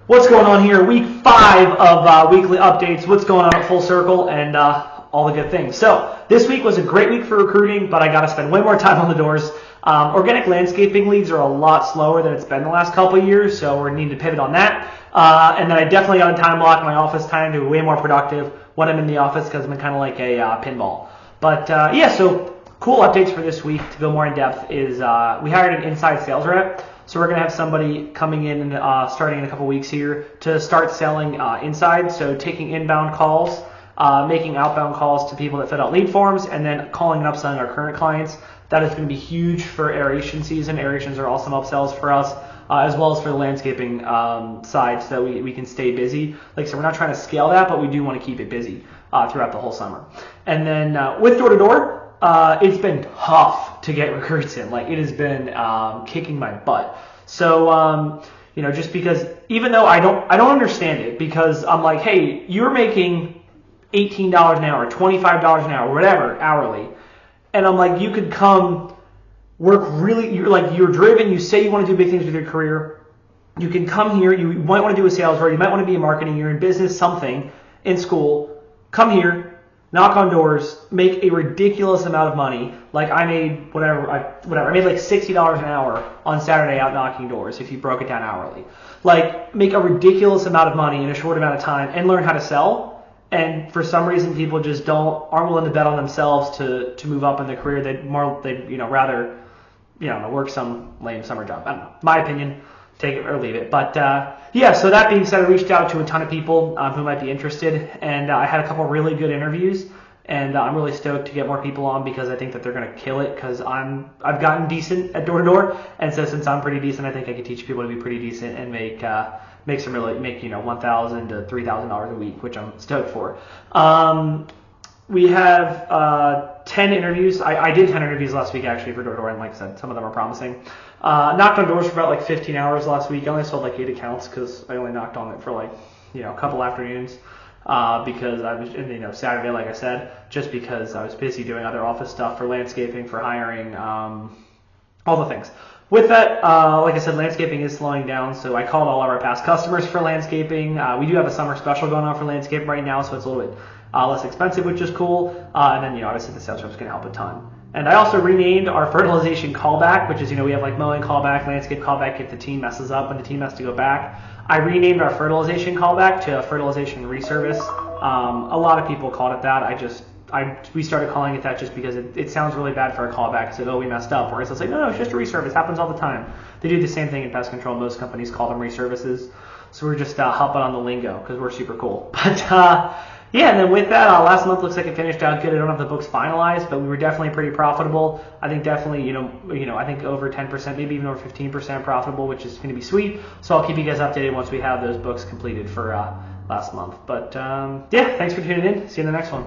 What's going on here? Week 5 of weekly updates. What's going on at Full Circle and all the good things. So this week was a great week for recruiting, but I got to spend way more time on the doors. Organic landscaping leads are a lot slower than it's been the last couple of years, so we're needing to pivot on that. And then I definitely got a time block my office time to be way more productive when I'm in the office because I'm kind of like a pinball. But so cool updates for this week to go more in depth is we hired an inside sales rep. So we're going to have somebody coming in and starting in a couple weeks here to start selling inside. So taking inbound calls, making outbound calls to people that fill out lead forms, and then calling and upselling our current clients. That is going to be huge for aeration season. Aerations are awesome upsells for us, as well as for the landscaping side so that we can stay busy. Like I said, we're not trying to scale that, but we do want to keep it busy throughout the whole summer. And then with door-to-door, it's been tough to get recruits in. Like, it has been kicking my butt. So, just because, even though I don't understand it, because I'm like, hey, you're making $18 an hour, $25 an hour, whatever, hourly. And I'm like, you could come work really, you're driven, you say you want to do big things with your career. You can come here, you might want to do a sales role, you might want to be in marketing, you're in business, something, in school. Come here. Knock on doors, make a ridiculous amount of money. Like I made I made like $60 an hour on Saturday out knocking doors if you broke it down hourly. Like, make a ridiculous amount of money in a short amount of time and learn how to sell. And for some reason people just aren't willing to bet on themselves to move up in their career. They'd rather work some lame summer job. I don't know. My opinion. Take it or leave it. But so that being said, I reached out to a ton of people who might be interested, and I had a couple really good interviews, and I'm really stoked to get more people on because I think that they're going to kill it because I've gotten decent at door-to-door, and so since I'm pretty decent, I think I could teach people to be pretty decent and make $1,000 to $3,000 a week, which I'm stoked for. We have 10 interviews. I did 10 interviews last week actually for door-to-door, and like I said, some of them are promising. Knocked on doors for about 15 hours last week. I only sold 8 accounts because I only knocked on it for a couple afternoons because I was Saturday, like I said, just because I was busy doing other office stuff for landscaping, for hiring, all the things. With that, like I said, landscaping is slowing down, so I called all of our past customers for landscaping. We do have a summer special going on for landscaping right now, so it's a little bit less expensive, which is cool. And then, obviously the sales rep's going to help a ton. And I also renamed our fertilization callback, which is, we have like mowing callback, landscape callback if the team messes up and the team has to go back. I renamed our fertilization callback to a fertilization reservice. A lot of people called it that. We started calling it that just because it sounds really bad for a callback. So, we messed up. Whereas it's like, no, it's just a reservice. It happens all the time. They do the same thing in pest control. Most companies call them reservices. So we're just hopping on the lingo because we're super cool. But and then with that, last month looks like it finished out good. I don't have the books finalized, but we were definitely pretty profitable. I think definitely, I think over 10%, maybe even over 15% profitable, which is going to be sweet. So I'll keep you guys updated once we have those books completed for last month. But thanks for tuning in. See you in the next one.